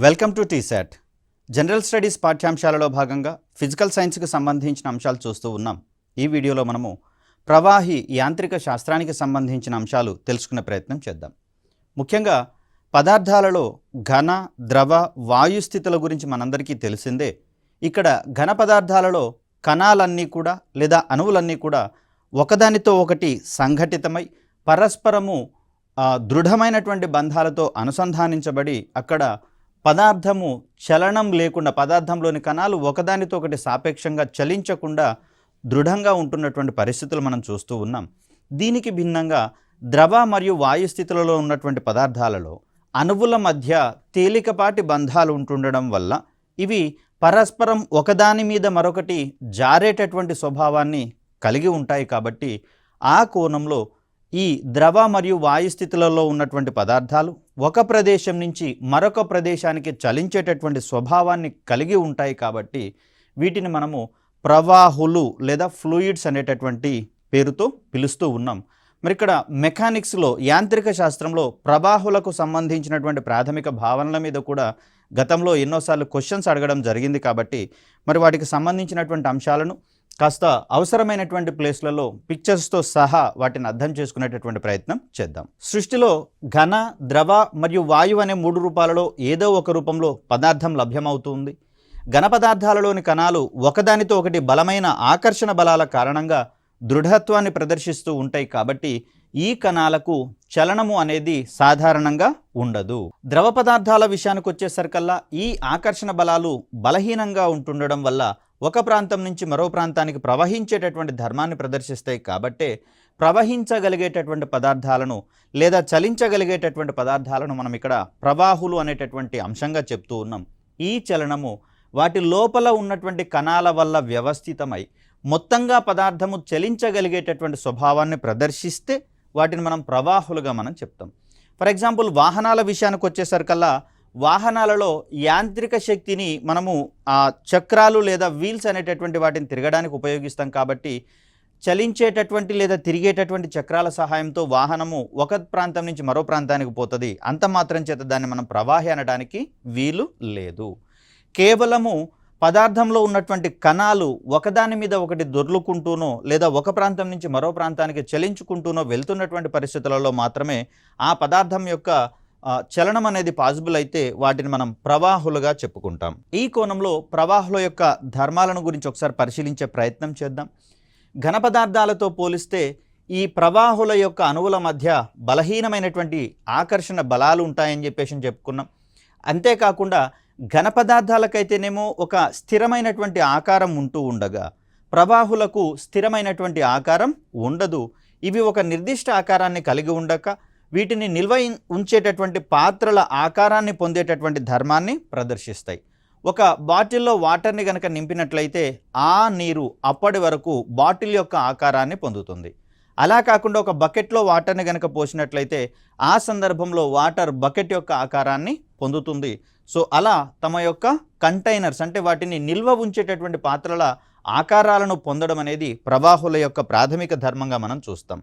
Welcome to TSAT. General studies పాఠ్యాంశాలలో భాగంగా physical సైన్స్కి సంబంధించిన అంశాలు చూస్తూ ఉన్నాం. ఈ వీడియోలో మనము ప్రవాహి యాంత్రిక శాస్త్రానికి సంబంధించిన అంశాలు తెలుసుకునే ప్రయత్నం చేద్దాం. ముఖ్యంగా పదార్థాలలో ఘన, ద్రవ, వాయు స్థితుల గురించి మనందరికీ తెలిసిందే. ఇక్కడ ఘన పదార్థాలలో కణాలన్నీ కూడా లేదా అణువులన్నీ కూడా ఒకదానితో ఒకటి సంఘటితమై పరస్పరము దృఢమైనటువంటి బంధాలతో అనుసంధానించబడి అక్కడ పదార్థము చలనం లేకుండా, పదార్థంలోని కణాలు ఒకదానితో ఒకటి సాపేక్షంగా చలించకుండా దృఢంగా ఉంటున్నటువంటి పరిస్థితులు మనం చూస్తూ ఉన్నాం. దీనికి భిన్నంగా ద్రవ మరియు వాయు స్థితులలో ఉన్నటువంటి పదార్థాలలో అణువుల మధ్య తేలికపాటి బంధాలు ఉంటుండడం వల్ల ఇవి పరస్పరం ఒకదాని మీద మరొకటి జారేటటువంటి స్వభావాన్ని కలిగి ఉంటాయి. కాబట్టి ఆ కోణంలో ఈ ద్రవ మరియు వాయు స్థితులలో ఉన్నటువంటి పదార్థాలు ఒక ప్రదేశం నుంచి మరొక ప్రదేశానికి చలించేటటువంటి స్వభావాన్ని కలిగి ఉంటాయి. కాబట్టి వీటిని మనము ప్రవాహులు లేదా ఫ్లూయిడ్స్ అనేటటువంటి పేరుతో పిలుస్తూ ఉన్నాం. మరి ఇక్కడ మెకానిక్స్లో, యాంత్రిక శాస్త్రంలో ప్రవాహులకు సంబంధించినటువంటి ప్రాథమిక భావనల మీద కూడా గతంలో ఎన్నోసార్లు క్వశ్చన్స్ అడగడం జరిగింది. కాబట్టి మరి వాటికి సంబంధించినటువంటి అంశాలను కాస్త అవసరమైనటువంటి ప్లేస్లలో పిక్చర్స్తో సహా వాటిని అర్థం చేసుకునేటటువంటి ప్రయత్నం చేద్దాం. సృష్టిలో ఘన, ద్రవ మరియు వాయువు అనే 3 రూపాలలో ఏదో ఒక రూపంలో పదార్థం లభ్యమవుతుంది. ఘన పదార్థాలలోని కణాలు ఒకదానితో ఒకటి బలమైన ఆకర్షణ బలాల కారణంగా దృఢత్వాన్ని ప్రదర్శిస్తూ ఉంటాయి. కాబట్టి ఈ కణాలకు చలనము అనేది సాధారణంగా ఉండదు. ద్రవ పదార్థాల విషయానికి వచ్చేసరికల్లా ఈ ఆకర్షణ బలాలు బలహీనంగా ఉంటుండడం వల్ల ఒక ప్రాంతం నుంచి మరో ప్రాంతానికి ప్రవహించేటటువంటి ధర్మాన్ని ప్రదర్శిస్తాయి. కాబట్టే ప్రవహించగలిగేటటువంటి పదార్థాలను లేదా చలించగలిగేటటువంటి పదార్థాలను మనం ఇక్కడ ప్రవాహులు అనేటటువంటి అంశంగా చెప్తూ ఉన్నాం. ఈ చలనము వాటి లోపల ఉన్నటువంటి కణాల వల్ల వ్యవస్థితమై మొత్తంగా పదార్థము చలించగలిగేటటువంటి స్వభావాన్ని ప్రదర్శిస్తే వాటిని మనం ప్రవాహులుగా మనం చెప్తాం. ఫర్ ఎగ్జాంపుల్, వాహనాల విషయానికి వచ్చేసరికల్లా వాహనాలలో యాంత్రిక శక్తిని మనము చక్రాలు లేదా వీల్స్ అనేటటువంటి వాటిని తిరగడానికి ఉపయోగిస్తాం. కాబట్టి చలించేటటువంటి లేదా తిరిగేటటువంటి చక్రాల సహాయంతో వాహనము ఒక ప్రాంతం నుంచి మరో ప్రాంతానికి పోతుంది. అంత మాత్రం చేత దాన్ని మనం ప్రవాహి అనడానికి వీలు లేదు. కేవలము పదార్థంలో ఉన్నటువంటి కణాలు ఒకదాని మీద ఒకటి దొర్లుకుంటూనో లేదా ఒక ప్రాంతం నుంచి మరో ప్రాంతానికి చలించుకుంటూనో వెళ్తున్నటువంటి పరిస్థితులలో మాత్రమే ఆ పదార్థం యొక్క చలనం అనేది పాసిబుల్ అయితే వాటిని మనం ప్రవాహులుగా చెప్పుకుంటాం. ఈ కోణంలో ప్రవాహుల యొక్క ధర్మాలను గురించి ఒకసారి పరిశీలించే ప్రయత్నం చేద్దాం. ఘన పదార్థాలతో పోలిస్తే ఈ ప్రవాహుల యొక్క అణువుల మధ్య బలహీనమైనటువంటి ఆకర్షణ బలాలు ఉంటాయని చెప్పేసి చెప్పుకున్నాం. అంతేకాకుండా ఘన పదార్థాలకైతేనేమో ఒక స్థిరమైనటువంటి ఆకారం ఉంటూ ఉండగా ప్రవాహులకు స్థిరమైనటువంటి ఆకారం ఉండదు. ఇవి ఒక నిర్దిష్ట ఆకారాన్ని కలిగి ఉండక వీటిని నిల్వ ఉంచేటటువంటి పాత్రల ఆకారాన్ని పొందేటటువంటి ధర్మాన్ని ప్రదర్శిస్తాయి. ఒక బాటిల్లో వాటర్ని కనుక నింపినట్లయితే ఆ నీరు అప్పటి వరకు బాటిల్ యొక్క ఆకారాన్ని పొందుతుంది. అలా కాకుండా ఒక బకెట్లో వాటర్ని కనుక పోసినట్లయితే ఆ సందర్భంలో వాటర్ బకెట్ యొక్క ఆకారాన్ని పొందుతుంది. సో అలా తమ యొక్క కంటైనర్స్ అంటే వాటిని నిల్వ ఉంచేటటువంటి పాత్రల ఆకారాలను పొందడం అనేది ప్రవాహుల యొక్క ప్రాథమిక ధర్మంగా మనం చూస్తాం.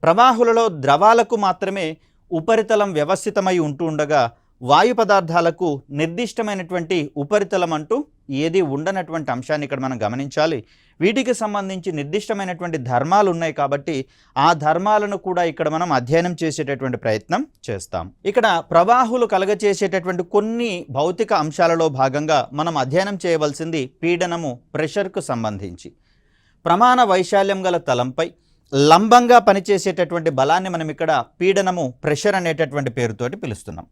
ప్రవాహులలో ద్రవాలకు మాత్రమే ఉపరితలం వ్యవస్థితమై ఉంటూ ఉండగా వాయు పదార్థాలకు నిర్దిష్టమైనటువంటి ఉపరితలం అంటూ ఏది ఉండనటువంటి అంశాన్ని ఇక్కడ మనం గమనించాలి. వీటికి సంబంధించి నిర్దిష్టమైనటువంటి ధర్మాలు ఉన్నాయి. కాబట్టి ఆ ధర్మాలను కూడా ఇక్కడ మనం అధ్యయనం చేసేటటువంటి ప్రయత్నం చేస్తాం. ఇక్కడ ప్రవాహులు కలగచేసేటటువంటి కొన్ని భౌతిక అంశాలలో భాగంగా మనం అధ్యయనం చేయవలసింది పీడనము, ప్రెషర్కు సంబంధించి. ప్రమాణ వైశాల్యం గల తలంపై లంబంగా పనిచేసేటటువంటి బలాన్ని మనం ఇక్కడ పీడనము, ప్రెషర్ అనేటటువంటి పేరుతోటి పిలుస్తున్నాం.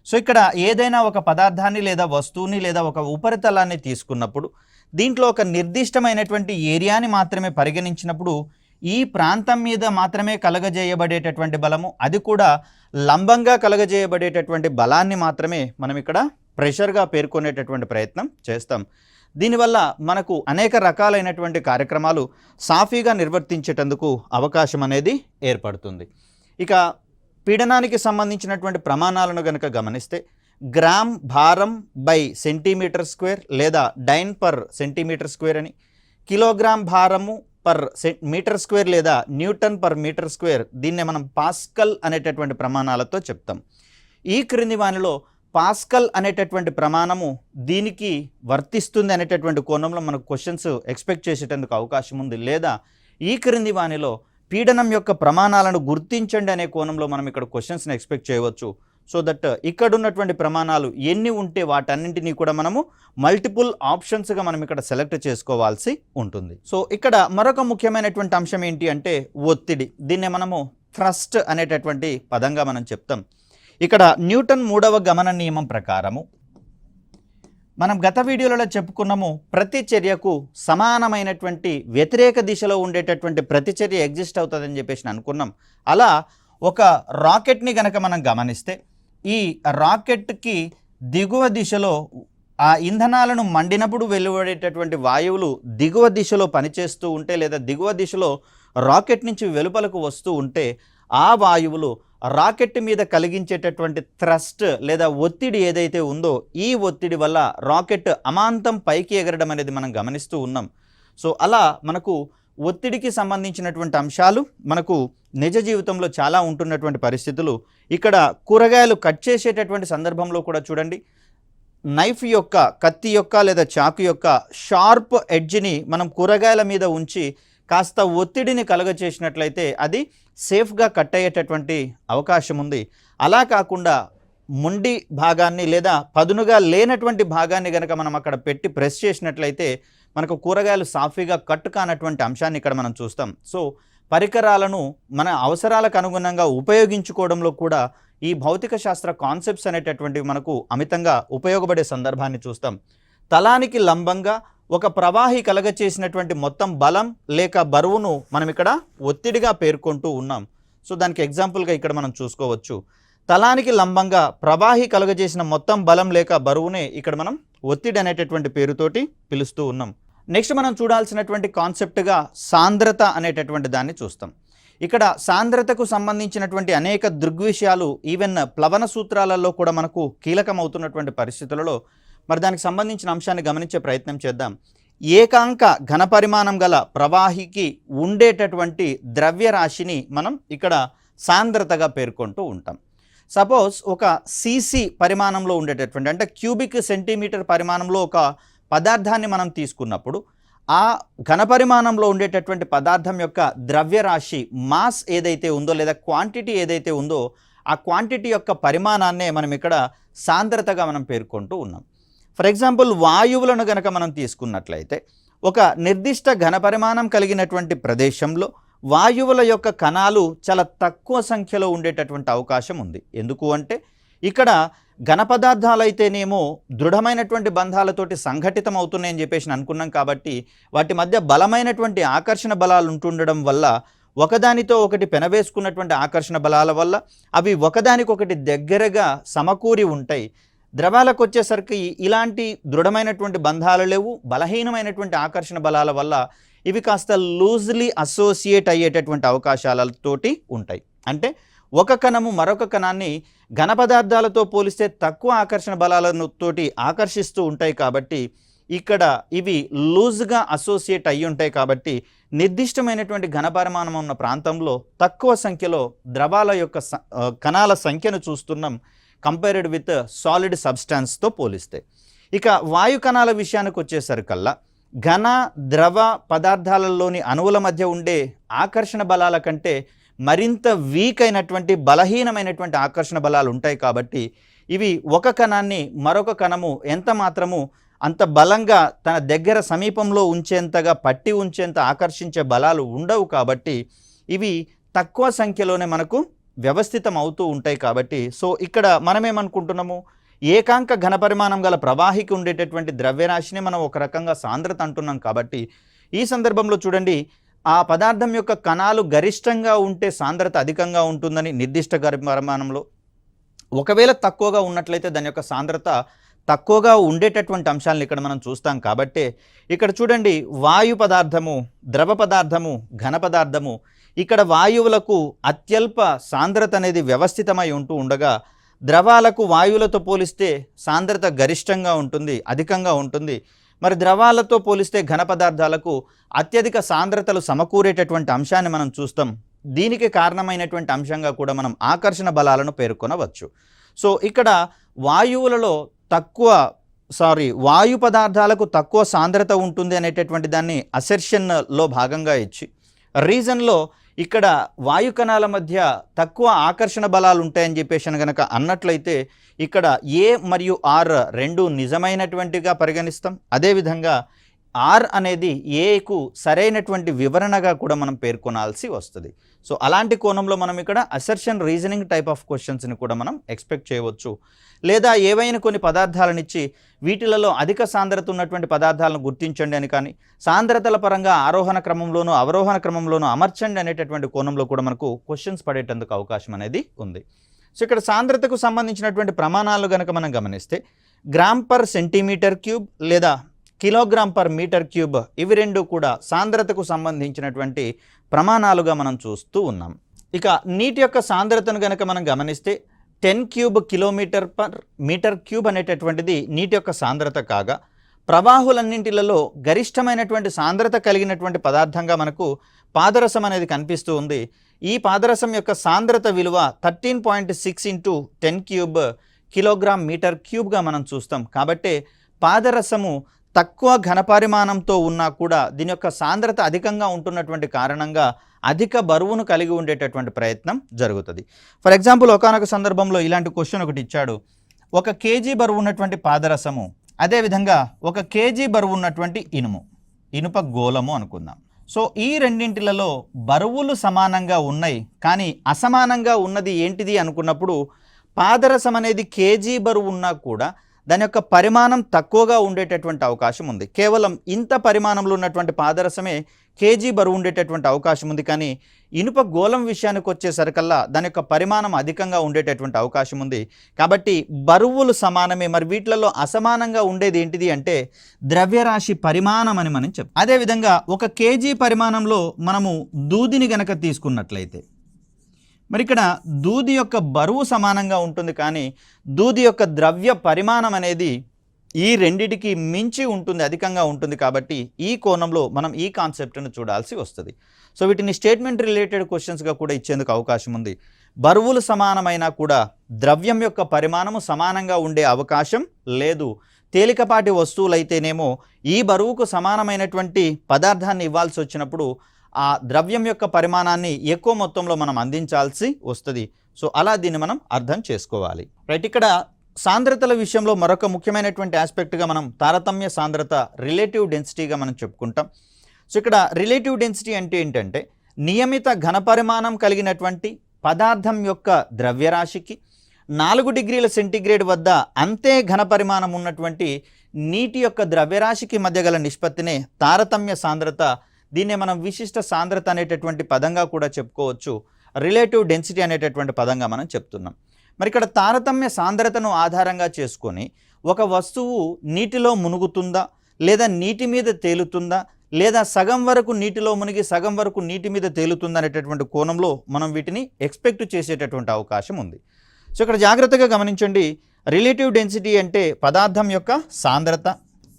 సో ఇక్కడ ఏదైనా ఒక పదార్థాన్ని లేదా వస్తువుని లేదా ఒక ఉపరితలాన్ని తీసుకున్నప్పుడు దీంట్లో ఒక నిర్దిష్టమైనటువంటి ఏరియాని మాత్రమే పరిగణించినప్పుడు ఈ ప్రాంతం మీద మాత్రమే కలగజేయబడేటటువంటి బలము, అది కూడా లంబంగా కలగజేయబడేటటువంటి బలాన్ని మాత్రమే మనం ఇక్కడ ప్రెషర్గా పేర్కొనేటటువంటి ప్రయత్నం చేస్తాం. దీనివల్ల మనకు అనేక రకాలైనటువంటి కార్యక్రమాలు సాఫీగా నిర్వర్తించేటందుకు అవకాశం అనేది ఏర్పడుతుంది. ఇక పీడనానికి సంబంధించినటువంటి ప్రమాణాలను కనుక గమనిస్తే గ్రామ్ భారం బై సెంటీమీటర్ స్క్వేర్ లేదా డైన్ పర్ సెంటీమీటర్ స్క్వేర్ అని, కిలోగ్రామ్ భారము పర్ మీటర్ స్క్వేర్ లేదా న్యూటన్ పర్ మీటర్ స్క్వేర్, దీన్నే మనం పాస్కల్ అనేటటువంటి ప్రమాణాలతో చెప్తాం. ఈ క్రింది వానిలో పాస్కల్ అనేటటువంటి ప్రమాణము దీనికి వర్తిస్తుంది అనేటటువంటి కోణంలో మనకు క్వశ్చన్స్ ఎక్స్పెక్ట్ చేసేటందుకు అవకాశం ఉంది. లేదా ఈ క్రింది వానిలో పీడనం యొక్క ప్రమాణాలను గుర్తించండి అనే కోణంలో మనం ఇక్కడ క్వశ్చన్స్ని ఎక్స్పెక్ట్ చేయవచ్చు. సో దట్ ఇక్కడ ఉన్నటువంటి ప్రమాణాలు ఎన్ని ఉంటే వాటన్నింటినీ కూడా మనము మల్టిపుల్ ఆప్షన్స్గా మనం ఇక్కడ సెలెక్ట్ చేసుకోవాల్సి ఉంటుంది. సో ఇక్కడ మరొక ముఖ్యమైనటువంటి అంశం ఏంటి అంటే ఒత్తిడి. దీన్నే మనము థ్రస్ట్ అనేటటువంటి పదంగా మనం చెప్తాం. ఇక్కడ న్యూటన్ 3వ గమన నియమం ప్రకారము మనం గత వీడియోలలో చెప్పుకున్నాము, ప్రతి చర్యకు సమానమైనటువంటి వ్యతిరేక దిశలో ఉండేటటువంటి ప్రతిచర్య ఎగ్జిస్ట్ అవుతుందని చెప్పేసి అనుకున్నాం. అలా ఒక రాకెట్ని గనక మనం గమనిస్తే ఈ రాకెట్కి దిగువ దిశలో ఆ ఇంధనాలను మండినప్పుడు వెలువడేటటువంటి వాయువులు దిగువ దిశలో పనిచేస్తూ ఉంటే లేదా దిగువ దిశలో రాకెట్ నుంచి వెలుపలకు వస్తూ ఉంటే ఆ వాయువులు రాకెట్ మీద కలిగించేటటువంటి థ్రస్ట్ లేదా ఒత్తిడి ఏదైతే ఉందో ఈ ఒత్తిడి వల్ల రాకెట్ అమాంతం పైకి ఎగరడం అనేది మనం గమనిస్తూ ఉన్నాం. సో అలా మనకు ఒత్తిడికి సంబంధించినటువంటి అంశాలు మనకు నిజ జీవితంలో చాలా ఉంటున్నటువంటి పరిస్థితులు. ఇక్కడ కూరగాయలు కట్ చేసేటటువంటి సందర్భంలో కూడా చూడండి, నైఫ్ యొక్క కత్తి యొక్క లేదా చాకు యొక్క షార్ప్ ఎడ్జ్ని మనం కూరగాయల మీద ఉంచి కాస్త ఒత్తిడిని కలుగచేసినట్లయితే అది సేఫ్గా కట్ అయ్యేటటువంటి అవకాశం ఉంది. అలా కాకుండా మొండి భాగాన్ని లేదా పదునుగా లేనటువంటి భాగాన్ని కనుక మనం అక్కడ పెట్టి ప్రెస్ చేసినట్లయితే మనకు కూరగాయలు సాఫీగా కట్ కానటువంటి అంశాన్ని ఇక్కడ మనం చూస్తాం. సో పరికరాలను మన అవసరాలకు అనుగుణంగా ఉపయోగించుకోవడంలో కూడా ఈ భౌతిక శాస్త్ర కాన్సెప్ట్స్ అనేటటువంటివి మనకు అమితంగా ఉపయోగపడే సందర్భాన్ని చూస్తాం. తలానికి లంబంగా ఒక ప్రవాహి కలగచేసినటువంటి మొత్తం బలం లేక బరువును మనం ఇక్కడ ఒత్తిడిగా పేర్కొంటూ ఉన్నాం. సో దానికి ఎగ్జాంపుల్గా ఇక్కడ మనం చూసుకోవచ్చు. తలానికి లంబంగా ప్రవాహి కలుగజేసిన మొత్తం బలం లేక బరువునే ఇక్కడ మనం ఒత్తిడి అనేటటువంటి పేరుతోటి పిలుస్తూ ఉన్నాం. నెక్స్ట్ మనం చూడాల్సినటువంటి కాన్సెప్ట్గా సాంద్రత అనేటటువంటి దాన్ని చూస్తాం. ఇక్కడ సాంద్రతకు సంబంధించినటువంటి అనేక దృగ్విషయాలు ఈవెన్ ప్లవన సూత్రాలలో కూడా మనకు కీలకమవుతున్నటువంటి పరిస్థితులలో మరి దానికి సంబంధించిన అంశాన్ని గమనించే ప్రయత్నం చేద్దాం. ఏకాంక ఘనపరిమాణం గల ప్రవాహికి ఉండేటటువంటి ద్రవ్యరాశిని మనం ఇక్కడ సాంద్రతగా పేర్కొంటూ ఉంటాం. సపోజ్ ఒక సీసీ పరిమాణంలో ఉండేటటువంటి అంటే క్యూబిక్ సెంటీమీటర్ పరిమాణంలో ఒక పదార్థాన్ని మనం తీసుకున్నప్పుడు ఆ ఘనపరిమాణంలో ఉండేటటువంటి పదార్థం యొక్క ద్రవ్యరాశి మాస్ ఏదైతే ఉందో లేదా క్వాంటిటీ ఏదైతే ఉందో ఆ క్వాంటిటీ యొక్క పరిమాణాన్నే మనం ఇక్కడ సాంద్రతగా మనం పేర్కొంటూ ఉన్నాం. ఫర్ ఎగ్జాంపుల్ వాయువులను గనక మనం తీసుకున్నట్లయితే ఒక నిర్దిష్ట ఘనపరిమాణం కలిగినటువంటి ప్రదేశంలో వాయువుల యొక్క కణాలు చాలా తక్కువ సంఖ్యలో ఉండేటటువంటి అవకాశం ఉంది. ఎందుకు అంటే ఇక్కడ ఘన పదార్థాలైతేనేమో దృఢమైనటువంటి బంధాలతోటి సంఘటితం అవుతున్నాయని చెప్పేసి అనుకున్నాం. కాబట్టి వాటి మధ్య బలమైనటువంటి ఆకర్షణ బలాలు ఉంటుండడం వల్ల ఒకదానితో ఒకటి పెనవేసుకున్నటువంటి ఆకర్షణ బలాల వల్ల అవి ఒకదానికొకటి దగ్గరగా సమకూరి ఉంటాయి. ద్రవాలకు వచ్చేసరికి ఇలాంటి దృఢమైనటువంటి బంధాలు లేవు. బలహీనమైనటువంటి ఆకర్షణ బలాల వల్ల ఇవి కాస్త లూజ్లీ అసోసియేట్ అయ్యేటటువంటి అవకాశాలతోటి ఉంటాయి. అంటే ఒక కణము మరొక కణాన్ని ఘన పదార్థాలతో పోలిస్తే తక్కువ ఆకర్షణ బలాలతోటి ఆకర్షిస్తూ ఉంటాయి. కాబట్టి ఇక్కడ ఇవి లూజ్గా అసోసియేట్ అయ్యి ఉంటాయి. కాబట్టి నిర్దిష్టమైనటువంటి ఘనపరిమాణం ఉన్న ప్రాంతంలో తక్కువ సంఖ్యలో ద్రవాల యొక్క కణాల సంఖ్యను చూస్తున్నాం కంపేర్డ్ విత్ సాలిడ్ సబ్స్టాన్స్తో పోలిస్తే. ఇక వాయు కణాల విషయానికి వచ్చేసరికల్లా ఘన ద్రవ పదార్థాలలోని అణువుల మధ్య ఉండే ఆకర్షణ బలాల కంటే మరింత వీక్ అయినటువంటి బలహీనమైనటువంటి ఆకర్షణ బలాలు ఉంటాయి. కాబట్టి ఇవి ఒక కణాన్ని మరొక కణము ఎంత మాత్రము అంత బలంగా తన దగ్గర సమీపంలో ఉంచేంతగా పట్టి ఉంచేంత ఆకర్షించే బలాలు ఉండవు. కాబట్టి ఇవి తక్కువ సంఖ్యలోనే మనకు వ్యవస్థితం అవుతూ ఉంటాయి. కాబట్టి సో ఇక్కడ మనమేమనుకుంటున్నాము, ఏకాంక ఘనపరిమాణం గల ప్రవాహికి ఉండేటటువంటి ద్రవ్యరాశిని మనం ఒక రకంగా సాంద్రత అంటున్నాం. కాబట్టి ఈ సందర్భంలో చూడండి, ఆ పదార్థం యొక్క కణాలు గరిష్టంగా ఉంటే సాంద్రత అధికంగా ఉంటుందని నిర్దిష్ట పరిమాణంలో, ఒకవేళ తక్కువగా ఉన్నట్లయితే దాని యొక్క సాంద్రత తక్కువగా ఉండేటటువంటి అంశాలను ఇక్కడ మనం చూస్తాం. కాబట్టి ఇక్కడ చూడండి, వాయు పదార్థము, ద్రవ పదార్థము, ఘన పదార్థము, ఇక్కడ వాయువులకు అత్యల్ప సాంద్రత అనేది వ్యవస్థితమై ఉంటూ ఉండగా ద్రవాలకు వాయువులతో పోలిస్తే సాంద్రత గరిష్టంగా ఉంటుంది, అధికంగా ఉంటుంది. మరి ద్రవాలతో పోలిస్తే ఘన పదార్థాలకు అత్యధిక సాంద్రతలు సమకూరేటటువంటి అంశాన్ని మనం చూస్తాం. దీనికి కారణమైనటువంటి అంశంగా కూడా మనం ఆకర్షణ బలాలను పేర్కొనవచ్చు. సో ఇక్కడ వాయువులలో వాయు పదార్థాలకు తక్కువ సాంద్రత ఉంటుంది అనేటటువంటి దాన్ని అసెర్షన్లో భాగంగా ఇచ్చి, రీజన్లో ఇక్కడ వాయు కణాల మధ్య తక్కువ ఆకర్షణ బలాలు ఉంటాయని చెప్పేసి కనుక అన్నట్లయితే ఇక్కడ ఏ మరియు ఆర్ రెండు నిజమైనటువంటిగా పరిగణిస్తాం. అదేవిధంగా ఆర్ అనేది ఏకు సరైనటువంటి వివరణగా కూడా మనం పేర్కొనాల్సి వస్తుంది. సో అలాంటి కోణంలో మనం ఇక్కడ అసెర్షన్ రీజనింగ్ టైప్ ఆఫ్ క్వశ్చన్స్ని కూడా మనం ఎక్స్పెక్ట్ చేయవచ్చు. లేదా ఏవైనా కొన్ని పదార్థాలను ఇచ్చి వీటిలలో అధిక సాంద్రత ఉన్నటువంటి పదార్థాలను గుర్తించండి అని కానీ, సాంద్రతల పరంగా ఆరోహణ క్రమంలోనూ అవరోహణ క్రమంలోనూ అమర్చండి అనేటటువంటి కోణంలో కూడా మనకు క్వశ్చన్స్ పడేటందుకు అవకాశం అనేది ఉంది. సో ఇక్కడ సాంద్రతకు సంబంధించినటువంటి ప్రమాణాలు కనుక మనం గమనిస్తే గ్రామ్ పర్ సెంటీమీటర్ క్యూబ్ లేదా కిలోగ్రామ్ పర్ మీటర్ క్యూబ్, ఇవి రెండు కూడా సాంద్రతకు సంబంధించినటువంటి ప్రమాణాలుగా మనం చూస్తూ ఉన్నాం. ఇక నీటి యొక్క సాంద్రతను కనుక మనం గమనిస్తే 10 cube kilometre per metre cube అనేటటువంటిది నీటి యొక్క సాంద్రత కాగా, ప్రవాహులన్నింటిలలో గరిష్టమైనటువంటి సాంద్రత కలిగినటువంటి పదార్థంగా మనకు పాదరసం అనేది కనిపిస్తూ ఉంది. ఈ పాదరసం యొక్క సాంద్రత విలువ 13.6 ఇంటూ 10 క్యూబ్ కిలోగ్రామ్ మీటర్ క్యూబ్గా మనం చూస్తాం. కాబట్టి పాదరసము తక్కువ ఘనపరిమాణంతో ఉన్నా కూడా దీని యొక్క సాంద్రత అధికంగా ఉంటున్నటువంటి కారణంగా అధిక బరువును కలిగి ఉండేటటువంటి ప్రయత్నం జరుగుతుంది. ఫర్ ఎగ్జాంపుల్ ఒకానొక సందర్భంలో ఇలాంటి క్వశ్చన్ ఒకటి ఇచ్చాడు. 1 కేజీ బరువు ఉన్నటువంటి పాదరసము, అదేవిధంగా 1 కేజీ బరువు ఉన్నటువంటి ఇనుప గోళము అనుకుందాం. సో ఈ రెండింటిలలో బరువులు సమానంగా ఉన్నాయి, కానీ అసమానంగా ఉన్నది ఏంటిది అనుకున్నప్పుడు పాదరసం అనేది కేజీ బరువు ఉన్నా కూడా దాని యొక్క పరిమాణం తక్కువగా ఉండేటటువంటి అవకాశం ఉంది. కేవలం ఇంత పరిమాణంలో ఉన్నటువంటి పాదరసమే కేజీ బరువు ఉండేటటువంటి అవకాశం ఉంది. కానీ ఇనుప గోళం విషయానికి వచ్చేసరికల్లా దాని యొక్క పరిమాణం అధికంగా ఉండేటటువంటి అవకాశం ఉంది. కాబట్టి బరువులు సమానమే. మరి వీటిలలో అసమానంగా ఉండేది ఏంటిది అంటే ద్రవ్యరాశి పరిమాణం అని మనం చెప్తాం. అదేవిధంగా 1 కేజీ పరిమాణంలో మనము దూదిని గనక తీసుకున్నట్లయితే మరి ఇక్కడ దూది యొక్క బరువు సమానంగా ఉంటుంది, కానీ దూది యొక్క ద్రవ్య పరిమాణం అనేది ఈ రెండిటికి మించి ఉంటుంది, అధికంగా ఉంటుంది. కాబట్టి ఈ కోణంలో మనం ఈ కాన్సెప్ట్ను చూడాల్సి వస్తుంది. సో వీటిని స్టేట్మెంట్ రిలేటెడ్ క్వశ్చన్స్గా కూడా ఇచ్చేందుకు అవకాశం ఉంది. బరువులు సమానమైనా కూడా ద్రవ్యం యొక్క పరిమాణము సమానంగా ఉండే అవకాశం లేదు. తేలికపాటి వస్తువులైతేనేమో ఈ బరువుకు సమానమైనటువంటి పదార్థాన్ని ఇవ్వాల్సి వచ్చినప్పుడు ఆ ద్రవ్యం యొక్క పరిమాణాన్ని ఎక్కువ మొత్తంలో మనం అందించాల్సి వస్తుంది. సో అలా దీన్ని మనం అర్థం చేసుకోవాలి. రైట్, ఇక్కడ సాంద్రతల విషయంలో మరొక ముఖ్యమైనటువంటి ఆస్పెక్ట్గా మనం తారతమ్య సాంద్రత, రిలేటివ్ డెన్సిటీగా మనం చెప్పుకుంటాం. సో ఇక్కడ రిలేటివ్ డెన్సిటీ అంటే ఏంటంటే నియమిత ఘనపరిమాణం కలిగినటువంటి పదార్థం యొక్క ద్రవ్యరాశికి 4 డిగ్రీల సెంటీగ్రేడ్ వద్ద అంతే ఘనపరిమాణం ఉన్నటువంటి నీటి యొక్క ద్రవ్యరాశికి మధ్య గల నిష్పత్తినే తారతమ్య సాంద్రత. దీన్నే మనం విశిష్ట సాంద్రత అనేటటువంటి పదంగా కూడా చెప్పుకోవచ్చు, రిలేటివ్ డెన్సిటీ అనేటటువంటి పదంగా మనం చెప్తున్నాం. మరి ఇక్కడ తారతమ్య సాంద్రతను ఆధారంగా చేసుకొని ఒక వస్తువు నీటిలో మునుగుతుందా, లేదా నీటి మీద తేలుతుందా, లేదా సగం వరకు నీటిలో మునిగి సగం వరకు నీటి మీద తేలుతుందా అనేటటువంటి కోణంలో మనం వీటిని ఎక్స్పెక్ట్ చేసేటటువంటి అవకాశం ఉంది. సో ఇక్కడ జాగ్రత్తగా గమనించండి, రిలేటివ్ డెన్సిటీ అంటే పదార్థం యొక్క సాంద్రత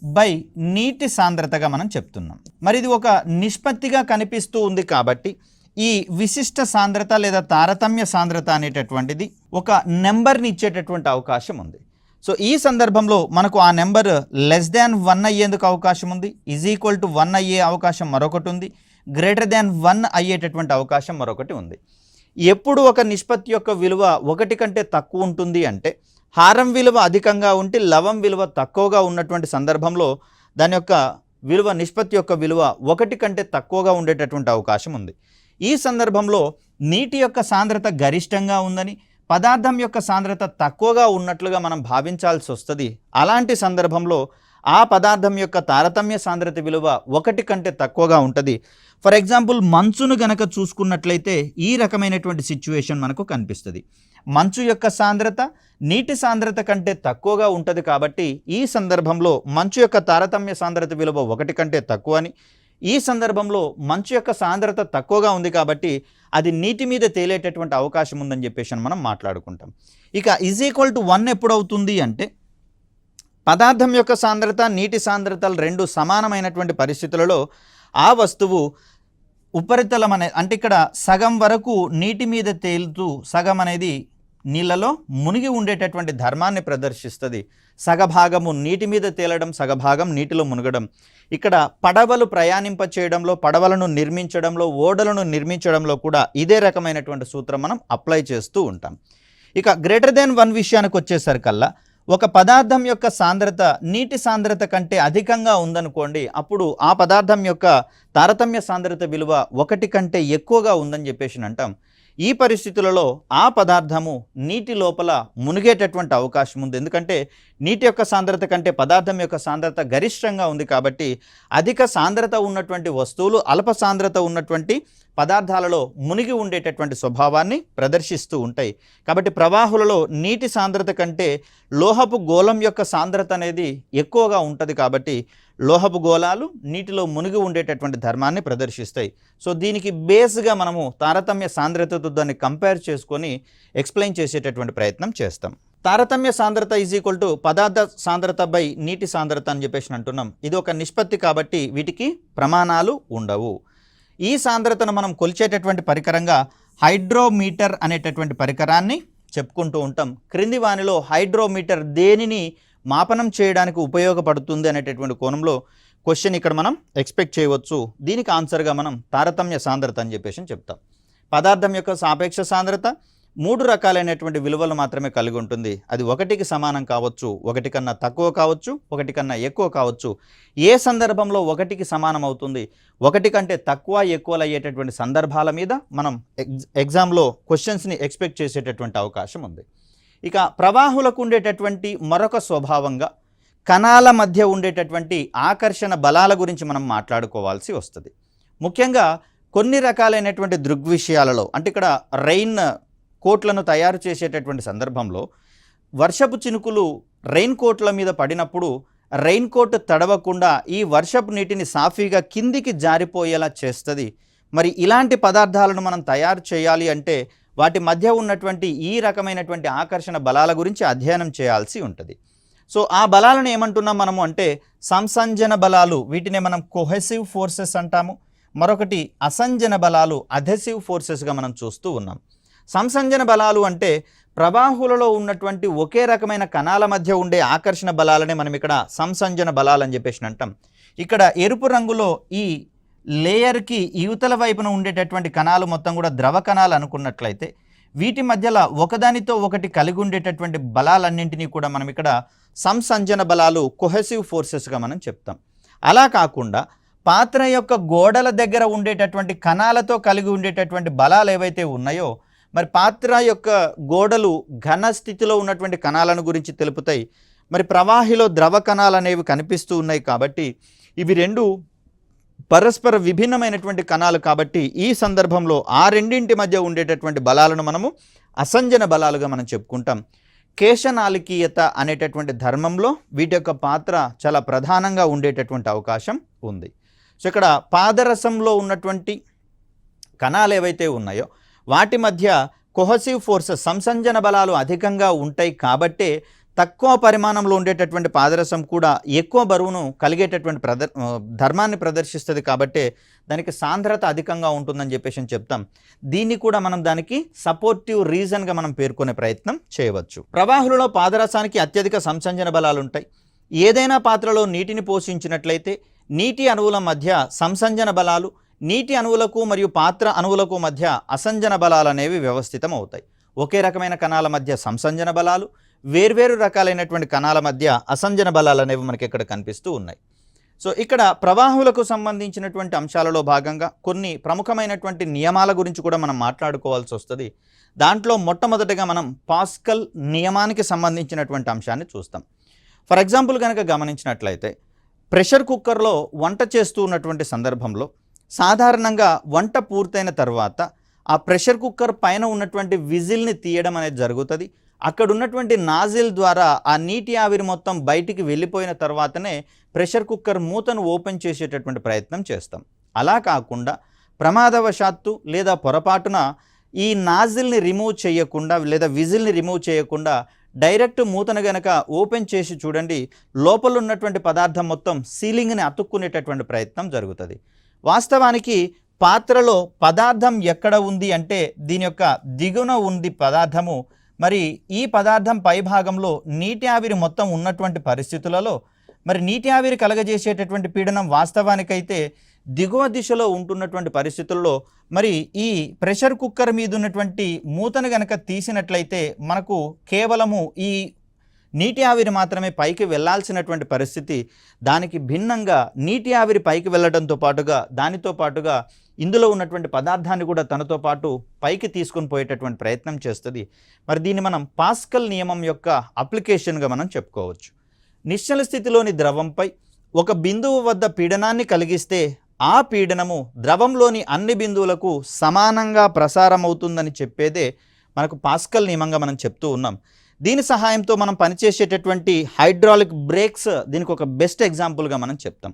బై నీటి సాంద్రతగా మనం చెప్తున్నాం. మరి ఇది ఒక నిష్పత్తిగా కనిపిస్తూ ఉంది కాబట్టి ఈ విశిష్ట సాంద్రత లేదా తారతమ్య సాంద్రత అనేటటువంటిది ఒక నెంబర్ని ఇచ్చేటటువంటి అవకాశం ఉంది. సో ఈ సందర్భంలో మనకు ఆ నెంబర్ <1 అయ్యేందుకు అవకాశం ఉంది, =1 అయ్యే అవకాశం మరొకటి ఉంది, <1 అయ్యేటటువంటి అవకాశం మరొకటి ఉంది. ఎప్పుడు ఒక నిష్పత్తి యొక్క విలువ 1 కంటే తక్కువ ఉంటుంది అంటే హారం విలువ అధికంగా ఉంటే లవం విలువ తక్కువగా ఉన్నటువంటి సందర్భంలో దాని యొక్క విలువ, నిష్పత్తి యొక్క విలువ 1 కంటే తక్కువగా ఉండేటటువంటి అవకాశం ఉంది. ఈ సందర్భంలో నీటి యొక్క సాంద్రత గరిష్టంగా ఉందని, పదార్థం యొక్క సాంద్రత తక్కువగా ఉన్నట్లుగా మనం భావించాల్సి వస్తుంది. అలాంటి సందర్భంలో ఆ పదార్థం యొక్క తారతమ్య సాంద్రత విలువ 1 కంటే తక్కువగా ఉంటుంది. ఫర్ ఎగ్జాంపుల్ మంచును గనక చూసుకున్నట్లయితే ఈ రకమైనటువంటి సిచ్యువేషన్ మనకు కనిపిస్తుంది. మంచు యొక్క సాంద్రత నీటి సాంద్రత కంటే తక్కువగా ఉంటుంది. కాబట్టి ఈ సందర్భంలో మంచు యొక్క తారతమ్య సాంద్రత విలువ 1 కంటే తక్కువ అని, ఈ సందర్భంలో మంచు యొక్క సాంద్రత తక్కువగా ఉంది కాబట్టి అది నీటి మీద తేలేటటువంటి అవకాశం ఉందని చెప్పేసి మనం మాట్లాడుకుంటాం. ఇక =1 ఎప్పుడవుతుంది అంటే పదార్థం యొక్క సాంద్రత, నీటి సాంద్రతలు రెండు సమానమైనటువంటి పరిస్థితులలో ఆ వస్తువు ఉపరితలం అంటే ఇక్కడ సగం వరకు నీటి మీద తేలుతూ సగం అనేది నీళ్ళలో మునిగి ఉండేటటువంటి ధర్మాన్ని ప్రదర్శిస్తుంది. సగభాగము నీటి మీద తేలడం, సగభాగం నీటిలో మునగడం. ఇక్కడ పడవలు ప్రయాణింప చేయడంలో, పడవలను నిర్మించడంలో, ఓడలను నిర్మించడంలో కూడా ఇదే రకమైనటువంటి సూత్రం మనం అప్లై చేస్తూ ఉంటాం. ఇక గ్రేటర్ దెన్ 1 విషయానికి వచ్చేసరికల్లా ఒక పదార్థం యొక్క సాంద్రత నీటి సాంద్రత కంటే అధికంగా ఉందనుకోండి, అప్పుడు ఆ పదార్థం యొక్క తారతమ్య సాంద్రత విలువ 1 కంటే ఎక్కువగా ఉందని చెప్పేసి అంటాం. ఈ పరిస్థితులలో ఆ పదార్థము నీటి లోపల మునిగేటటువంటి అవకాశం ఉంది. ఎందుకంటే నీటి యొక్క సాంద్రత కంటే పదార్థం యొక్క సాంద్రత గరిష్టంగా ఉంది కాబట్టి అధిక సాంద్రత ఉన్నటువంటి వస్తువులు అల్ప సాంద్రత ఉన్నటువంటి పదార్థాలలో మునిగి ఉండేటటువంటి స్వభావాన్ని ప్రదర్శిస్తూ ఉంటాయి. కాబట్టి ప్రవాహులలో నీటి సాంద్రత కంటే లోహపు గోళం యొక్క సాంద్రత అనేది ఎక్కువగా ఉంటుంది. కాబట్టి లోహపు గోళాలు నీటిలో మునిగి ఉండేటటువంటి ధర్మాన్ని ప్రదర్శిస్తాయి. సో దీనికి బేస్గా మనము తారతమ్య సాంద్రతతో దాన్ని కంపేర్ చేసుకొని ఎక్స్ప్లెయిన్ చేసేటటువంటి ప్రయత్నం చేస్తాం. తారతమ్య సాంద్రత ఈజ్ ఈక్వల్ టు పదార్థ సాంద్రత బై నీటి సాంద్రత అని చెప్పేసి అంటున్నాం. ఇది ఒక నిష్పత్తి కాబట్టి వీటికి ప్రమాణాలు ఉండవు. ఈ సాంద్రతను మనం కొలిచేటటువంటి పరికరంగా హైడ్రోమీటర్ అనేటటువంటి పరికరాన్ని చెప్పుకుంటూ ఉంటాం. క్రింది వానిలో హైడ్రోమీటర్ దేనిని మాపనం చేయడానికి ఉపయోగపడుతుంది అనేటటువంటి కోణంలో క్వశ్చన్ ఇక్కడ మనం ఎక్స్పెక్ట్ చేయవచ్చు. దీనికి ఆన్సర్గా మనం తారతమ్య సాంద్రత అని చెప్పేసి చెప్తాం. పదార్థం యొక్క సాపేక్ష సాంద్రత 3 రకాలైనటువంటి విలువలు మాత్రమే కలిగి ఉంటుంది. అది 1కి సమానం కావచ్చు, 1 కన్నా తక్కువ కావచ్చు, 1 కన్నా ఎక్కువ కావచ్చు. ఏ సందర్భంలో 1కి సమానం అవుతుంది, 1 కంటే తక్కువ ఎక్కువలు అయ్యేటటువంటి సందర్భాల మీద మనం ఎగ్జామ్లో క్వశ్చన్స్ని ఎక్స్పెక్ట్ చేసేటటువంటి అవకాశం ఉంది. ఇక ప్రవాహులకు ఉండేటటువంటి మరొక స్వభావంగా కణాల మధ్య ఉండేటటువంటి ఆకర్షణ బలాల గురించి మనం మాట్లాడుకోవాల్సి వస్తుంది. ముఖ్యంగా కొన్ని రకాలైనటువంటి దృగ్విషయాలలో, అంటే ఇక్కడ రెయిన్ కోట్లను తయారు చేసేటటువంటి సందర్భంలో వర్షపు చినుకులు రెయిన్ కోట్ల మీద పడినప్పుడు రెయిన్ కోట్ తడవకుండా ఈ వర్షపు నీటిని సాఫీగా కిందికి జారిపోయేలా చేస్తుంది. మరి ఇలాంటి పదార్థాలను మనం తయారు చేయాలి అంటే వాటి మధ్య ఉన్నటువంటి ఈ రకమైనటువంటి ఆకర్షణ బలాల గురించి అధ్యయనం చేయాల్సి ఉంటుంది. సో ఆ బలాలను ఏమంటున్నాం మనము అంటే సంసంజన బలాలు, వీటినే మనం కొహెసివ్ ఫోర్సెస్ అంటాము. మరొకటి అసంజన బలాలు, అధెసివ్ ఫోర్సెస్గా మనం చూస్తూ ఉన్నాం. సంసంజన బలాలు అంటే ప్రవాహులలో ఉన్నటువంటి ఒకే రకమైన కణాల మధ్య ఉండే ఆకర్షణ బలాలనే మనం ఇక్కడ సంసంజన బలాలు అని చెప్పేసి అంటాం. ఇక్కడ ఎరుపు రంగులో ఈ లేయర్కి యువతల వైపున ఉండేటటువంటి కణాలు మొత్తం కూడా ద్రవ కణాలు అనుకున్నట్లయితే వీటి మధ్యలో ఒకదానితో ఒకటి కలిగి ఉండేటటువంటి బలాలన్నింటినీ కూడా మనం ఇక్కడ సంసంజన బలాలు, కొహెసివ్ ఫోర్సెస్గా మనం చెప్తాం. అలా కాకుండా పాత్ర యొక్క గోడల దగ్గర ఉండేటటువంటి కణాలతో కలిగి ఉండేటటువంటి బలాలు ఏవైతే ఉన్నాయో, మరి పాత్ర యొక్క గోడలు ఘన స్థితిలో ఉన్నటువంటి కణాలను గురించి తెలుపుతాయి. మరి ప్రవాహిలో ద్రవ కణాలు అనేవి కనిపిస్తూ ఉన్నాయి కాబట్టి ఇవి రెండు పరస్పర విభిన్నమైనటువంటి కణాలు కాబట్టి ఈ సందర్భంలో ఆ రెండింటి మధ్య ఉండేటటువంటి బలాలను మనము అసంజన బలాలుగా మనం చెప్పుకుంటాం. కేశనాళికీయత అనేటటువంటి ధర్మంలో వీటి యొక్క పాత్ర చాలా ప్రధానంగా ఉండేటటువంటి అవకాశం ఉంది. సో ఇక్కడ పాదరసంలో ఉన్నటువంటి కణాలు ఏవైతే ఉన్నాయో వాటి మధ్య కొహెసివ్ ఫోర్సెస్, సంసంజన బలాలు అధికంగా ఉంటాయి కాబట్టే తక్కువ పరిమాణంలో ఉండేటటువంటి పాదరసం కూడా ఎక్కువ బరువును కలిగేటటువంటి ధర్మాన్ని ప్రదర్శిస్తుంది కాబట్టే దానికి సాంద్రత అధికంగా ఉంటుందని చెప్పేసి చెప్తాం. దీన్ని కూడా మనం దానికి సపోర్టివ్ రీజన్గా మనం పేర్కొనే ప్రయత్నం చేయవచ్చు. ప్రవాహులలో పాదరసానికి అత్యధిక సంసంజన బలాలు ఉంటాయి. ఏదైనా పాత్రలో నీటిని పోషించినట్లయితే నీటి అణువుల మధ్య సంసంజన బలాలు, నీటి అణువులకు మరియు పాత్ర అణువులకు మధ్య అసంజన బలాలు అనేవి వ్యవస్థితం అవుతాయి. ఒకే రకమైన కణాల మధ్య సంసంజన బలాలు, వేర్వేరు రకాలైనటువంటి కణాల మధ్య అసంజన బలాలు అనేవి మనకి ఇక్కడ కనిపిస్తూ ఉన్నాయి. సో ఇక్కడ ప్రవాహులకు సంబంధించినటువంటి అంశాలలో భాగంగా కొన్ని ప్రముఖమైనటువంటి నియమాల గురించి కూడా మనం మాట్లాడుకోవాల్సి వస్తుంది. దాంట్లో మొట్టమొదటిగా మనం పాస్కల్ నియమానికి సంబంధించినటువంటి అంశాన్ని చూస్తాం. ఫర్ ఎగ్జాంపుల్ కనుక గమనించినట్లయితే ప్రెషర్ కుక్కర్లో వంట చేస్తూ ఉన్నటువంటి సందర్భంలో సాధారణంగా వంట పూర్తయిన తర్వాత ఆ ప్రెషర్ కుక్కర్ పైన ఉన్నటువంటి విజిల్ని తీయడం అనేది జరుగుతుంది. అక్కడ ఉన్నటువంటి నాజిల్ ద్వారా ఆ నీటి ఆవిరి మొత్తం బయటికి వెళ్ళిపోయిన తర్వాతనే ప్రెషర్ కుక్కర్ మూతను ఓపెన్ చేసేటటువంటి ప్రయత్నం చేస్తాం. అలా కాకుండా ప్రమాదవశాత్తు లేదా పొరపాటున ఈ నాజిల్ని రిమూవ్ చేయకుండా లేదా విజిల్ని రిమూవ్ చేయకుండా డైరెక్ట్ మూతను గనక ఓపెన్ చేసి చూడండి, లోపల ఉన్నటువంటి పదార్థం మొత్తం సీలింగ్ని అతుక్కునేటటువంటి ప్రయత్నం జరుగుతుంది. వాస్తవానికి పాత్రలో పదార్థం ఎక్కడ ఉంది అంటే దీని యొక్క దిగువన ఉంది పదార్థము, మరి ఈ పదార్థం పై భాగంలో నీటి ఆవిరి మొత్తం ఉన్నటువంటి పరిస్థితులలో మరి నీటి ఆవిరి కలగజేసేటటువంటి పీడనం వాస్తవానికైతే దిగువ దిశలో ఉంటున్నటువంటి పరిస్థితుల్లో మరి ఈ ప్రెషర్ కుక్కర్ మీద ఉన్నటువంటి మూతను గనక తీసినట్లయితే మనకు కేవలము ఈ నీటి ఆవిరి మాత్రమే పైకి వెళ్ళాల్సినటువంటి పరిస్థితి, దానికి భిన్నంగా నీటి ఆవిరి పైకి వెళ్ళడంతో పాటుగా దానితో పాటుగా ఇందులో ఉన్నటువంటి పదార్థాన్ని కూడా తనతో పాటు పైకి తీసుకొని పోయేటటువంటి ప్రయత్నం చేస్తుంది. మరి దీన్ని మనం పాస్కల్ నియమం యొక్క అప్లికేషన్గా మనం చెప్పుకోవచ్చు. నిశ్చల స్థితిలోని ద్రవంపై ఒక బిందువు వద్ద పీడనాన్ని కలిగిస్తే ఆ పీడనము ద్రవంలోని అన్ని బిందువులకు సమానంగా ప్రసారమవుతుందని చెప్పేదే మనకు పాస్కల్ నియమంగా మనం చెప్తూ ఉన్నాం. దీని సహాయంతో మనం పనిచేసేటటువంటి హైడ్రాలిక్ బ్రేక్స్ దీనికి ఒక బెస్ట్ ఎగ్జాంపుల్గా మనం చెప్తాం.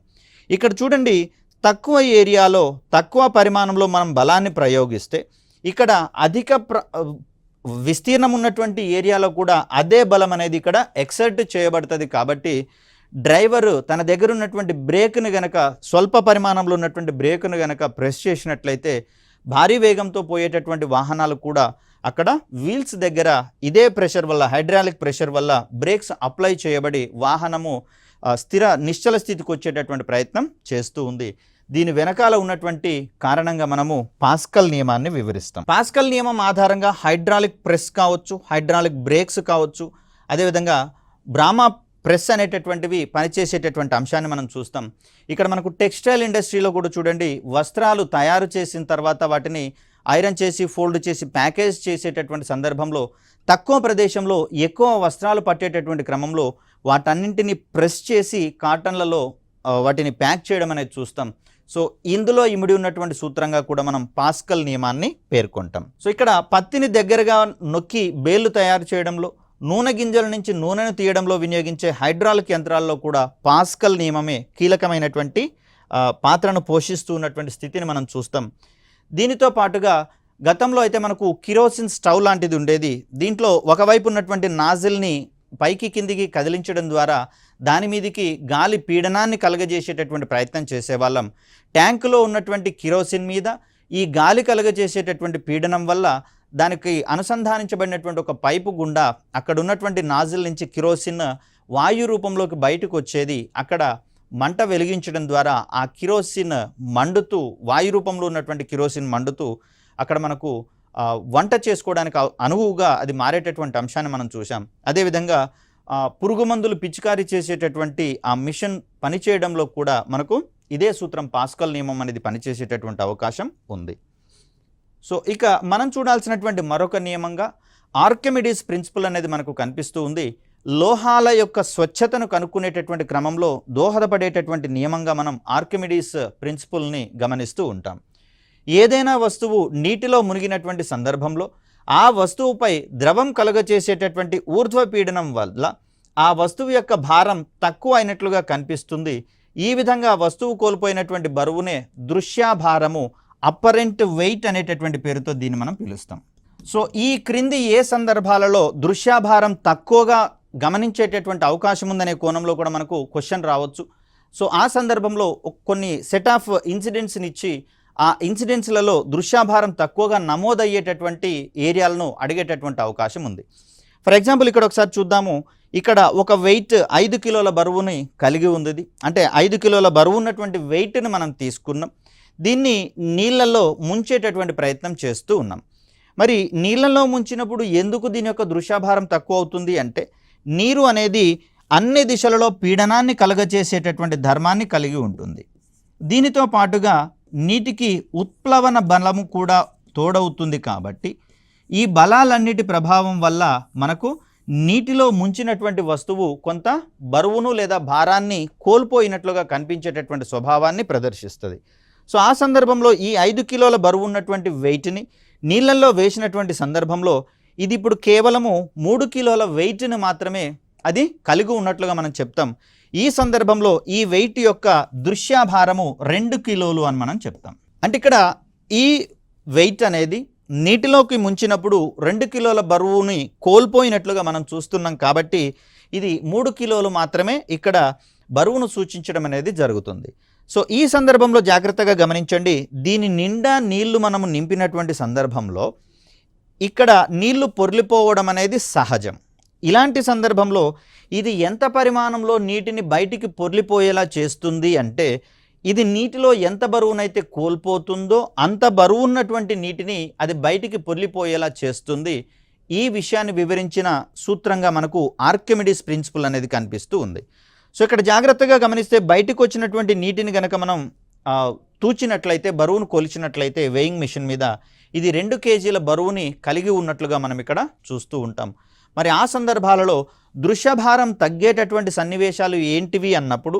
ఇక్కడ చూడండి, తక్కువ ఏరియాలో తక్కువ పరిమాణంలో మనం బలాన్ని ప్రయోగిస్తే ఇక్కడ అధిక విస్తీర్ణం ఉన్నటువంటి ఏరియాలో కూడా అదే బలం అనేది ఇక్కడ ఎక్సర్ట్ చేయబడుతుంది. కాబట్టి డ్రైవరు తన దగ్గర ఉన్నటువంటి బ్రేక్ను గనక స్వల్ప పరిమాణంలో ఉన్నటువంటి బ్రేక్ను గనక ప్రెస్ చేసినట్లయితే భారీ వేగంతో పోయేటటువంటి వాహనాలు కూడా అక్కడ వీల్స్ దగ్గర ఇదే ప్రెషర్ వల్ల, హైడ్రాలిక్ ప్రెషర్ వల్ల బ్రేక్స్ అప్లై చేయబడి వాహనము స్థిర నిశ్చల స్థితికి వచ్చేటటువంటి ప్రయత్నం చేస్తూ ఉంది. దీని వెనకాల ఉన్నటువంటి కారణంగా మనము పాస్కల్ నియమాన్ని వివరిస్తాం. పాస్కల్ నియమం ఆధారంగా హైడ్రాలిక్ ప్రెస్ కావచ్చు, హైడ్రాలిక్ బ్రేక్స్ కావచ్చు, అదేవిధంగా బ్రామా ప్రెస్ అనేటటువంటివి పనిచేసేటటువంటి అంశాన్ని మనం చూస్తాం. ఇక్కడ మనకు టెక్స్టైల్ ఇండస్ట్రీలో కూడా చూడండి, వస్త్రాలు తయారు చేసిన తర్వాత వాటిని ఐరన్ చేసి ఫోల్డ్ చేసి ప్యాకేజ్ చేసేటటువంటి సందర్భంలో తక్కువ ప్రదేశంలో ఎక్కువ వస్త్రాలు పట్టేటటువంటి క్రమంలో వాటన్నింటినీ ప్రెస్ చేసి కాటన్లలో వాటిని ప్యాక్ చేయడం అనేది చూస్తాం. సో ఇందులో ఇమిడి ఉన్నటువంటి సూత్రంగా కూడా మనం పాస్కల్ నియమాన్ని పేర్కొంటాం. సో ఇక్కడ పత్తిని దగ్గరగా నొక్కి బేళ్లు తయారు చేయడంలో, నూనె గింజల నుంచి నూనెను తీయడంలో వినియోగించే హైడ్రాలిక్ యంత్రాల్లో కూడా పాస్కల్ నియమమే కీలకమైనటువంటి పాత్రను పోషిస్తూ ఉన్నటువంటి స్థితిని మనం చూస్తాం. దీనితో పాటుగా గతంలో అయితే మనకు కిరోసిన్ స్టవ్ లాంటిది ఉండేది. దీంట్లో ఒకవైపు ఉన్నటువంటి నాజిల్ని పైకి కిందికి కదిలించడం ద్వారా దాని మీదికి గాలి పీడనాన్ని కలగజేసేటటువంటి ప్రయత్నం చేసేవాళ్ళం. ట్యాంకులో ఉన్నటువంటి కిరోసిన్ మీద ఈ గాలి కలగజేసేటటువంటి పీడనం వల్ల దానికి అనుసంధానించబడినటువంటి ఒక పైపు గుండా అక్కడ ఉన్నటువంటి నాజిల్ నుంచి కిరోసిన్ వాయు రూపంలోకి బయటకు వచ్చేది. అక్కడ మంట వెలిగించడం ద్వారా ఆ కిరోసిన్ మండుతూ, వాయు రూపంలో ఉన్నటువంటి కిరోసిన్ మండుతూ అక్కడ మనకు వంట చేసుకోవడానికి అనువుగా అది మారేటటువంటి అంశాన్ని మనం చూసాం. అదేవిధంగా పురుగు మందులు పిచికారీ చేసేటటువంటి ఆ మిషన్ పనిచేయడంలో కూడా మనకు ఇదే సూత్రం పాస్కల్ నియమం అనేది పనిచేసేటటువంటి అవకాశం ఉంది. సో ఇక మనం చూడాల్సినటువంటి మరొక నియమంగా ఆర్కిమిడీస్ ప్రిన్సిపల్ అనేది మనకు కనిపిస్తూ ఉంది. లోహాల యొక్క స్వచ్ఛతను కనుక్కునేటటువంటి క్రమంలో దోహదపడేటటువంటి నియమంగా మనం ఆర్కిమిడీస్ ప్రిన్సిపల్ని గమనిస్తూ ఉంటాం. ఏదైనా వస్తువు నీటిలో మునిగినటువంటి సందర్భంలో ఆ వస్తువుపై ద్రవం కలుగచేసేటటువంటి ఊర్ధ్వపీడనం వల్ల ఆ వస్తువు యొక్క భారం తక్కువ అయినట్లుగా కనిపిస్తుంది. ఈ విధంగా వస్తువు కోల్పోయినటువంటి బరువునే దృశ్యాభారము, అప్పరెంట్ వెయిట్ అనేటటువంటి పేరుతో దీన్ని మనం పిలుస్తాం. సో ఈ క్రింది ఏ సందర్భాలలో దృశ్యాభారం తక్కువగా గమనించేటటువంటి అవకాశం ఉందనే కోణంలో కూడా మనకు క్వశ్చన్ రావచ్చు. సో ఆ సందర్భంలో కొన్ని సెట్ ఆఫ్ ఇన్సిడెంట్స్ని ఇచ్చి ఆ ఇన్సిడెంట్స్లలో దృశ్యాభారం తక్కువగా నమోదయ్యేటటువంటి ఏరియాలను అడిగేటటువంటి అవకాశం ఉంది. ఫర్ ఎగ్జాంపుల్ ఇక్కడ ఒకసారి చూద్దాము. ఇక్కడ ఒక వెయిట్ 5 కిలోల బరువుని కలిగి ఉంది. అంటే 5 కిలోల బరువు ఉన్నటువంటి వెయిట్ని మనం తీసుకున్నాం. దీన్ని నీళ్ళల్లో ముంచేటటువంటి ప్రయత్నం చేస్తూ ఉన్నాం. మరి నీళ్ళల్లో ముంచినప్పుడు ఎందుకు దీని యొక్క దృశ్యాభారం తక్కువ అవుతుంది అంటే, నీరు అనేది అన్ని దిశలలో పీడనాన్ని కలగచేసేటటువంటి ధర్మాన్ని కలిగి ఉంటుంది. దీనితో పాటుగా నీటికి ఉత్ప్లవన బలము కూడా తోడవుతుంది. కాబట్టి ఈ బలాలన్నిటి ప్రభావం వల్ల మనకు నీటిలో ముంచినటువంటి వస్తువు కొంత బరువును లేదా భారాన్ని కోల్పోయినట్లుగా కనిపించేటటువంటి స్వభావాన్ని ప్రదర్శిస్తుంది. సో ఆ సందర్భంలో ఈ 5 కిలోల బరువు ఉన్నటువంటి వెయిట్ని నీళ్ళల్లో వేసినటువంటి సందర్భంలో ఇది ఇప్పుడు కేవలము 3 కిలోల వెయిట్ని మాత్రమే అది కలిగి ఉన్నట్లుగా మనం చెప్తాం. ఈ సందర్భంలో ఈ వెయిట్ యొక్క దృశ్యాభారము 2 కిలోలు అని మనం చెప్తాం. అంటే ఇక్కడ ఈ వెయిట్ అనేది నీటిలోకి ముంచినప్పుడు 2 కిలోల బరువుని కోల్పోయినట్లుగా మనం చూస్తున్నాం. కాబట్టి ఇది 3 కిలోలు మాత్రమే ఇక్కడ బరువును సూచించడం అనేది జరుగుతుంది. సో ఈ సందర్భంలో జాగ్రత్తగా గమనించండి. దీని నిండా నీళ్లు మనము నింపినటువంటి సందర్భంలో ఇక్కడ నీళ్లు పొర్లిపోవడం అనేది సహజం. ఇలాంటి సందర్భంలో ఇది ఎంత పరిమాణంలో నీటిని బయటికి పొర్లిపోయేలా చేస్తుంది అంటే, ఇది నీటిలో ఎంత బరువునైతే కోల్పోతుందో అంత బరువు ఉన్నటువంటి నీటిని అది బయటికి పొర్లిపోయేలా చేస్తుంది. ఈ విషయాన్ని వివరించిన సూత్రంగా మనకు ఆర్కిమిడీస్ ప్రిన్సిపల్ అనేది కనిపిస్తూ ఉంది. సో ఇక్కడ జాగ్రత్తగా గమనిస్తే బయటకు వచ్చినటువంటి నీటిని గనక మనం తూచినట్లయితే, బరువును కొలిచినట్లయితే వెయింగ్ మిషన్ మీద ఇది 2 కేజీల బరువుని కలిగి ఉన్నట్లుగా మనం ఇక్కడ చూస్తూ ఉంటాం. మరి ఆ సందర్భాలలో దృశ్యభారం తగ్గేటటువంటి సన్నివేశాలు ఏంటివి అన్నప్పుడు,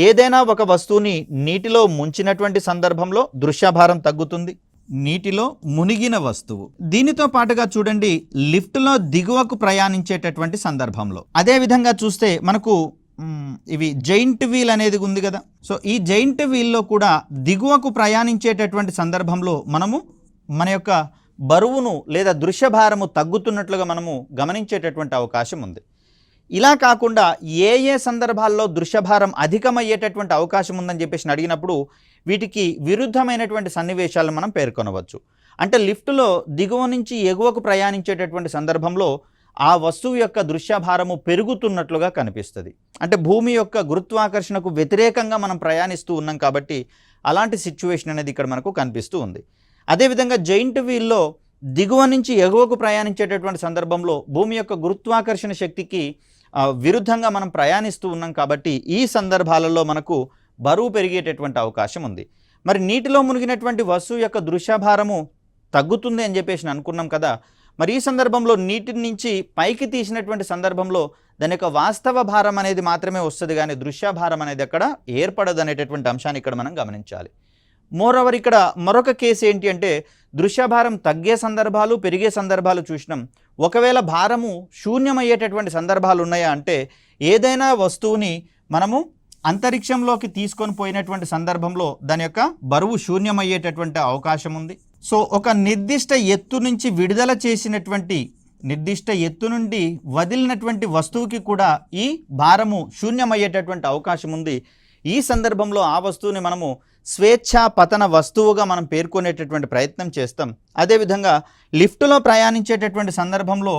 ఏదైనా ఒక వస్తువుని నీటిలో ముంచినటువంటి సందర్భంలో దృశ్యభారం తగ్గుతుంది. నీటిలో మునిగిన వస్తువు, దీనితో పాటుగా చూడండి లిఫ్ట్లో దిగువకు ప్రయాణించేటటువంటి సందర్భంలో, అదేవిధంగా చూస్తే మనకు ఇవి జైంట్ వీల్ అనేది ఉంది కదా. సో ఈ జైంట్ వీల్లో కూడా దిగువకు ప్రయాణించేటటువంటి సందర్భంలో మనము మన యొక్క బరువును లేదా దృశ్యభారము తగ్గుతున్నట్లుగా మనము గమనించేటటువంటి అవకాశం ఉంది. ఇలా కాకుండా ఏ ఏ సందర్భాల్లో దృశ్యభారం అధికమయ్యేటటువంటి అవకాశం ఉందని చెప్పేసి అడిగినప్పుడు వీటికి విరుద్ధమైనటువంటి సన్నివేశాలను మనం పేర్కొనవచ్చు. అంటే లిఫ్టులో దిగువ నుంచి ఎగువకు ప్రయాణించేటటువంటి సందర్భంలో ఆ వస్తువు యొక్క దృశ్యభారము పెరుగుతున్నట్లుగా కనిపిస్తుంది. అంటే భూమి యొక్క గురుత్వాకర్షణకు వ్యతిరేకంగా మనం ప్రయాణిస్తూ ఉన్నాం కాబట్టి అలాంటి సిచ్యువేషన్ అనేది ఇక్కడ మనకు కనిపిస్తూ ఉంది. అదేవిధంగా జైంట్ వీల్లో దిగువ నుంచి ఎగువకు ప్రయాణించేటటువంటి సందర్భంలో భూమి యొక్క గురుత్వాకర్షణ శక్తికి విరుద్ధంగా మనం ప్రయాణిస్తూ ఉన్నాం కాబట్టి ఈ సందర్భాలలో మనకు బరువు పెరిగేటటువంటి అవకాశం ఉంది. మరి నీటిలో మునిగినటువంటి వస్తువు యొక్క దృశ్యభారము తగ్గుతుంది అని చెప్పేసి అనుకున్నాం కదా. మరి ఈ సందర్భంలో నీటి నుంచి పైకి తీసినటువంటి సందర్భంలో దాని యొక్క వాస్తవ భారం అనేది మాత్రమే వస్తుంది, కానీ దృశ్యభారం అనేది అక్కడ ఏర్పడదు అనేటటువంటి అంశాన్ని ఇక్కడ మనం గమనించాలి. మోరోవర్ ఇక్కడ మరొక కేసు ఏంటి అంటే, దృశ్యభారం తగ్గే సందర్భాలు పెరిగే సందర్భాలు చూసినాం. ఒకవేళ భారము శూన్యమయ్యేటటువంటి సందర్భాలు ఉన్నాయా అంటే, ఏదైనా వస్తువుని మనము అంతరిక్షంలోకి తీసుకొని పోయినటువంటి సందర్భంలో దాని యొక్క బరువు శూన్యమయ్యేటటువంటి అవకాశం ఉంది. సో ఒక నిర్దిష్ట ఎత్తు నుంచి విడుదల చేసినటువంటి, నిర్దిష్ట ఎత్తు నుండి వదిలినటువంటి వస్తువుకి కూడా ఈ భారము శూన్యమయ్యేటటువంటి అవకాశం ఉంది. ఈ సందర్భంలో ఆ వస్తువుని మనము స్వేచ్ఛా పతన వస్తువుగా మనం పేర్కొనేటటువంటి ప్రయత్నం చేస్తాం. అదేవిధంగా లిఫ్టులో ప్రయాణించేటటువంటి సందర్భంలో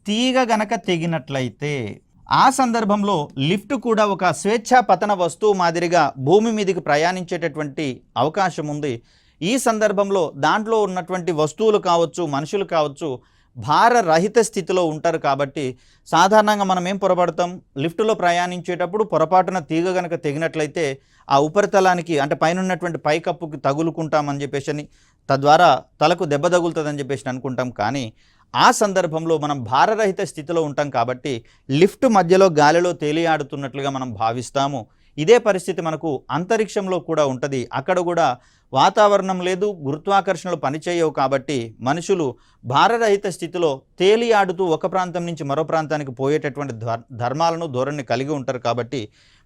తీగ గనక తెగినట్లయితే ఆ సందర్భంలో లిఫ్ట్ కూడా ఒక స్వేచ్ఛా పతన వస్తువు మాదిరిగా భూమి మీదకి ప్రయాణించేటటువంటి అవకాశం ఉంది. ఈ సందర్భంలో దాంట్లో ఉన్నటువంటి వస్తువులు కావచ్చు, మనుషులు కావచ్చు, భారరహిత స్థితిలో ఉంటారు. కాబట్టి సాధారణంగా మనం ఏం పొరపడతాం, లిఫ్టులో ప్రయాణించేటప్పుడు పొరపాటున తీగ గనక తెగినట్లయితే ఆ ఉపరితలానికి అంటే పైన ఉన్నటువంటి పైకప్పుకి తగులుకుంటామని చెప్పేసి, తద్వారా తలకు దెబ్బ తగులుతుందని చెప్పేసి అనుకుంటాం. కానీ ఆ సందర్భంలో మనం భారరహిత స్థితిలో ఉంటాం కాబట్టి లిఫ్ట్ మధ్యలో గాలిలో తేలియాడుతున్నట్లుగా మనం భావిస్తాము. ఇదే పరిస్థితి మనకు అంతరిక్షంలో కూడా ఉంటుంది. అక్కడ కూడా వాతావరణం లేదు, గురుత్వాకర్షణలు పనిచేయవు కాబట్టి మనుషులు భారరహిత స్థితిలో తేలియాడుతూ ఒక ప్రాంతం నుంచి మరో ప్రాంతానికి పోయేటటువంటి ధర్మాలను కలిగి ఉంటారు. కాబట్టి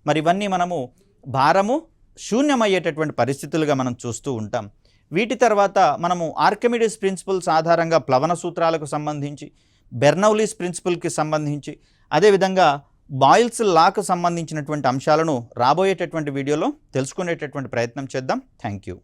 మరి ఇవన్నీ మనము భారము శూన్యమయ్యేటటువంటి పరిస్థితులుగా మనం చూస్తూ ఉంటాం. వీటి తర్వాత మనము ఆర్కిమిడీస్ ప్రిన్సిపల్స్ ఆధారంగా ప్లవన సూత్రాలకు సంబంధించి, బెర్నౌలీస్ ప్రిన్సిపల్కి సంబంధించి, అదేవిధంగా బాయిల్స్ లాకు సంబంధించినటువంటి అంశాలను రాబోయేటటువంటి వీడియోలో తెలుసుకునేటటువంటి ప్రయత్నం చేద్దాం. Thank you.